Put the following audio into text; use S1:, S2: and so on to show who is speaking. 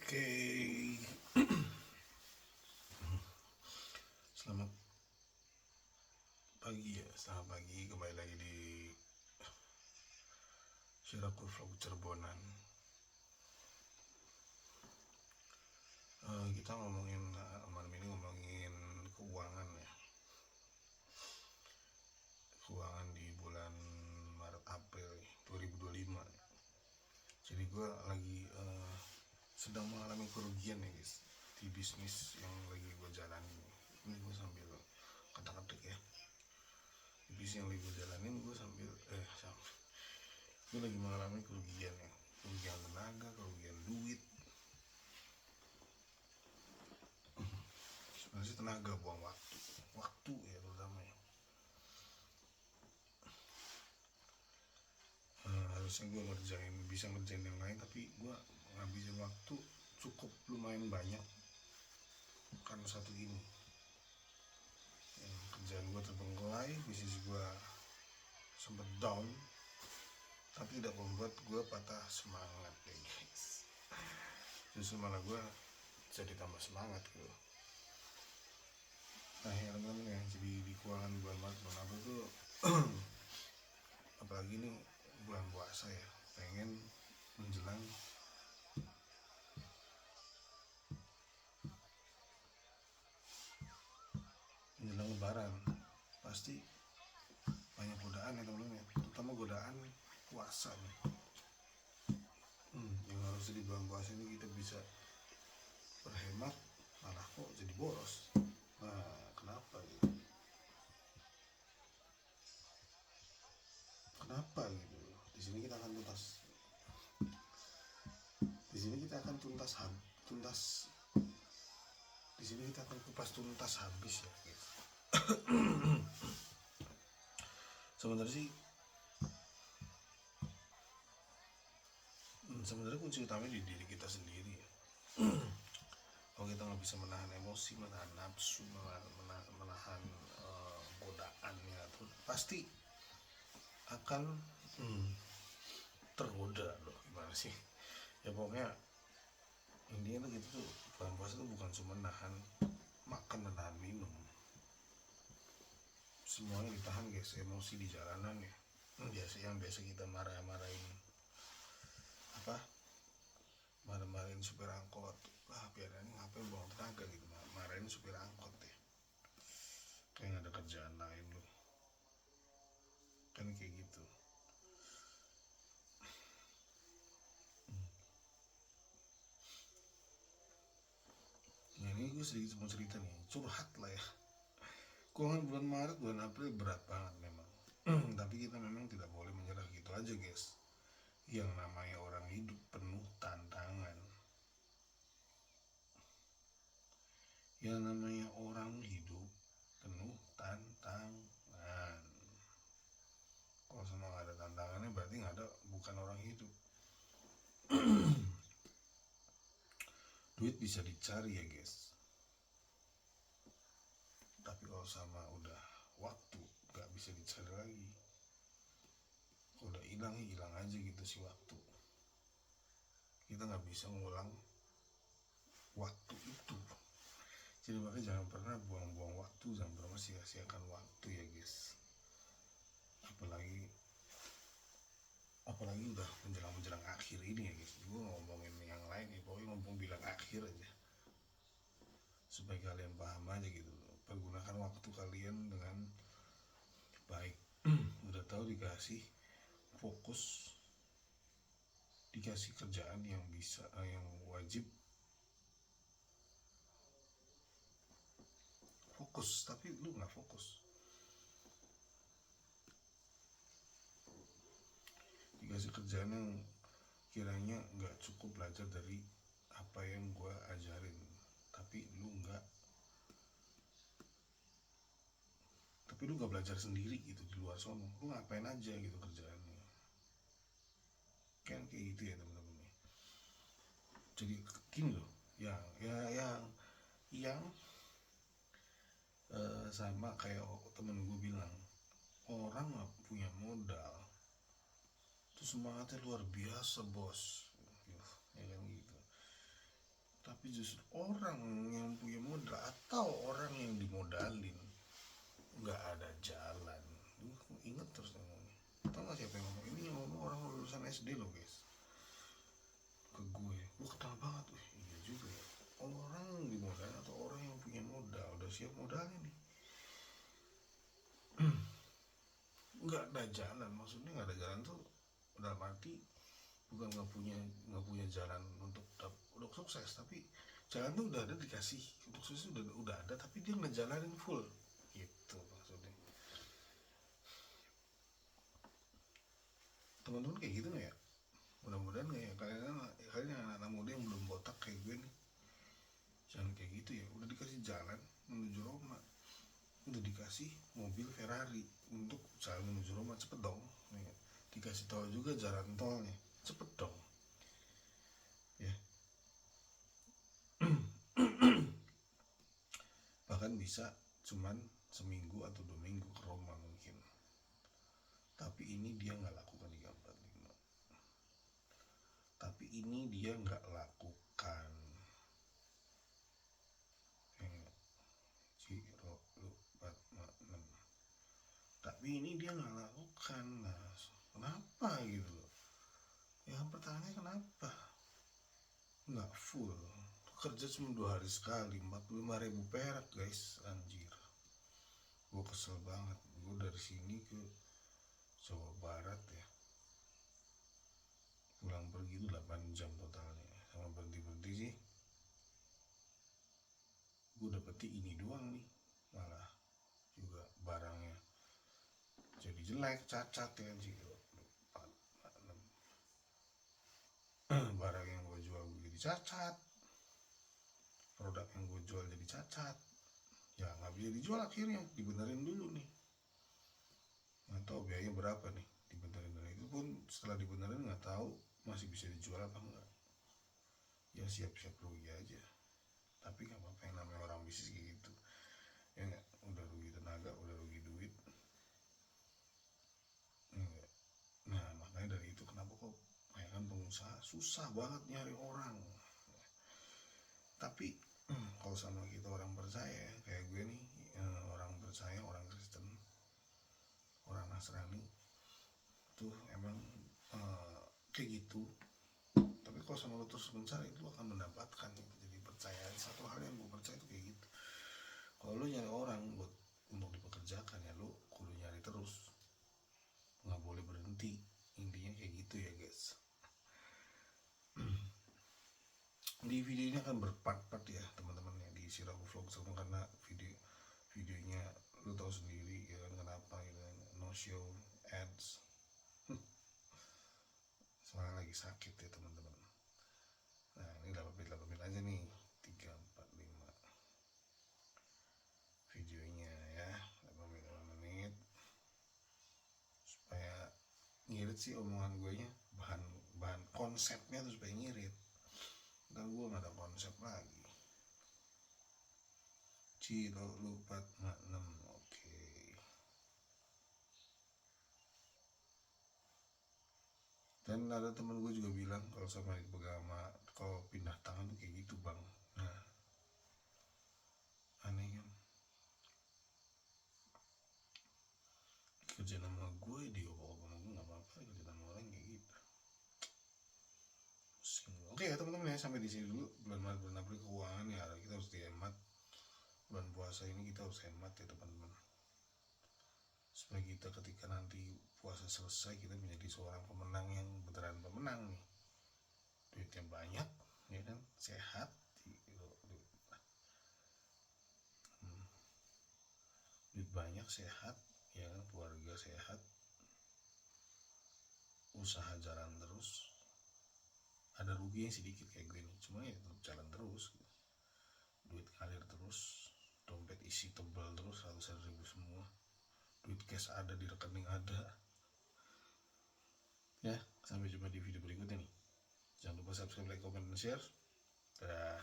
S1: Oke, selamat pagi ya, selamat pagi. Kembali lagi di Syiraku Vlog Cirebonan. Kita ngomongin malam ini ngomongin keuangan ya, keuangan di bulan Maret April 2025. Jadi gue lagi sedang mengalami kerugian ya guys di bisnis yang lagi gue jalanin. Ini gue sambil ketik-ketik ya. Di bisnis yang lagi gue jalanin gue sambil gue lagi mengalami kerugian ya, kerugian tenaga, kerugian duit. Sebenarnya tenaga, buang waktu ya terutama ya. Harusnya gue bisa ngerjain yang lain, tapi gue ngabisin waktu cukup lumayan banyak karena satu ini kerjaan gue terbengkalai, bisnis gue sempet down, tapi tidak membuat gue patah semangat ya guys. Justru malah gue jadi tambah semangat gitu. Nah ya teman-teman ya, jadi di keuangan bulan Maret bulan April tuh apalagi ini bulan puasa ya, pengen menjelang lebaran pasti banyak godaan ya teman-teman ya, terutama godaan puasa nih. Yang harusnya di bulan puasa ini kita bisa berhemat, malah kok jadi boros. Nah kenapa gitu, di sini kita akan kupas tuntas habis ya guys. Sebenarnya kunci utamanya di diri kita sendiri ya. Kalau kita nggak bisa menahan emosi, menahan nafsu, menahan godaannya, tuh pasti akan tergoda loh. Gimana sih ya, pokoknya intinya tuh gitu tuh, bulan puasa tuh bukan cuma nahan makan dan nahan minum, semuanya ditahan guys. Emosi di jalanan ya, yang biasa kita marahin supir angkot, biar ini ngapain buang tenaga gitu, marahin supir angkot ya, kayak nggak ada kerjaan lain loh kan, kayak gitu. Nah ini gue sedikit mau cerita nih, curhat lah ya. Keuangan bulan Maret bulan April berat banget memang. Tapi kita memang tidak boleh menyerah gitu aja guys. Yang namanya orang hidup penuh tantangan, yang namanya orang hidup penuh tantangan. Kalau semua nggak ada tantangannya berarti bukan orang hidup. Duit bisa dicari ya guys, tapi kalau sama udah waktu nggak bisa dicari lagi. Kalau udah hilang aja gitu sih waktu. Kita nggak bisa ngulang waktu itu. Jadi makanya jangan pernah buang-buang waktu, jangan pernah sia-siakan waktu ya guys. Apalagi udah menjelang akhir ini ya guys. Gue ngomongin yang lain ya, pokoknya ngomong bilang akhir aja supaya kalian paham aja gitu. Pergunakan waktu kalian dengan baik. Udah tahu dikasih fokus, dikasih kerjaan yang yang wajib fokus, tapi lu nggak fokus. Dikasih kerjaan yang kiranya nggak cukup belajar dari apa yang gue ajarin, tapi lu nggak belajar sendiri gitu di luar sono. Lu ngapain aja gitu kerjaannya, kan kayak gitu ya teman-teman. Jadi gini loh, yang sama kayak temen gue bilang, orang nggak punya modal itu semangatnya luar biasa bos, ya kan gitu. tapi justru orang yang punya modal atau orang yang dimodalin nggak ada jalan. Ingat terus ngomongnya. Tau gak siapa yang ngomong ini? Yang ngomong orang lulusan SD loh guys, ke gue kenal banget. Iya juga ya, orang dimodalin atau orang yang punya modal udah siap modalnya nih nggak ada jalan. Maksudnya nggak ada jalan tuh dalam arti bukan nggak punya jalan untuk sukses, tapi jalan tuh udah ada, dikasih untuk sukses udah ada, tapi dia ngejalanin full gitu maksudnya. Teman-teman kayak gitu nggak ya? Mudah-mudahan nggak ya, kalian yang anak muda yang belum botak kayak gue nih, jangan kayak gitu ya. Udah dikasih jalan menuju Roma, udah dikasih mobil Ferrari untuk jalan menuju Roma, cepet dong ya. Dikasih tol juga jalan tolnya, cepet dong ya. Bahkan bisa cuman seminggu atau 2 minggu ke Roma mungkin, tapi ini dia nggak lakukan di 345. Tapi ini dia nggak lakukan Ciro lu 46. Tapi ini dia nggak lakukan. Nah, kenapa gitu loh? Yang pertanyaannya kenapa nggak full? Kerja cuma 2 hari sekali, 45.000 perak guys, anjir. Gue kesel banget. Gue dari sini ke Jawa Barat ya, pulang pergi itu 8 jam totalnya. Sama berhenti-berhenti sih gue dapetnya ini doang nih, malah juga barangnya jadi jelek, cacat ya anjir. Barang yang gue jual jadi cacat, produk yang gue jual jadi cacat, ya nggak bisa dijual. Akhirnya dibenerin dulu nih, nggak tahu biayanya berapa nih dibenerin. Dan itu pun setelah dibenerin nggak tahu masih bisa dijual apa enggak. Ya siap-siap rugi aja, tapi nggak apa-apa, yang namanya orang bisnis kayak gitu ya. Nggak, udah rugi tenaga, udah rugi duit. Enggak. Nah makanya dari itu kenapa kok kan pengusaha susah banget nyari orang. Tapi kalau sama kita orang percaya kayak gue nih, orang percaya, orang Kristen, orang Nasrani tuh emang kayak gitu. Tapi kalau sama lo terus mencari, itu akan mendapatkan gitu. Jadi percaya, satu hal yang gue percaya itu kayak gitu. Kalau lo nyari orang buat untuk dipekerjakan, ya lo kudu nyari terus, nggak boleh berhenti. Intinya kayak gitu ya guys. Di video ini akan berpart-part ya teman-teman ya, diisi Ragu Vlog semua, karena videonya lu tahu sendiri ya kan kenapa gitu kan, no show ads. Soalnya lagi sakit ya teman-teman. Nah ini 8 menit aja nih, 345 videonya ya, 8 menit supaya ngirit sih omongan gue nya, bahan konsepnya tuh supaya ngirit. Ntar gue gak ada konsep lagi. Ciro lu 46. Oke. Dan ada temen gue juga bilang kalau sama di Pegama, kalau pindah tangan tuh kayak gitu bang. Nah aneh kan, kerja nama gue dia bawa sama gue nggak apa-apa, kerja nama orang kayak gitu. Oke ya teman-teman ya, sampai di sini dulu. Bulan Maret, bulan April keuangan ya, kita harus dihemat. Bulan puasa ini kita harus hemat ya teman-teman, supaya kita ketika nanti puasa selesai kita menjadi seorang pemenang yang beneran pemenang nih. Duitnya banyak ya kan, sehat, duit banyak, sehat ya kan, keluarga sehat, usaha jalan terus. Ada ruginya sedikit kayak gue nih, cuma ya tetap jalan terus gitu. Duit ngalir terus, dompet isi tebal terus, 100.000 semua, duit cash ada di rekening ada ya. Sampai jumpa di video berikutnya nih. Jangan lupa subscribe, like, comment, dan share. Dadah.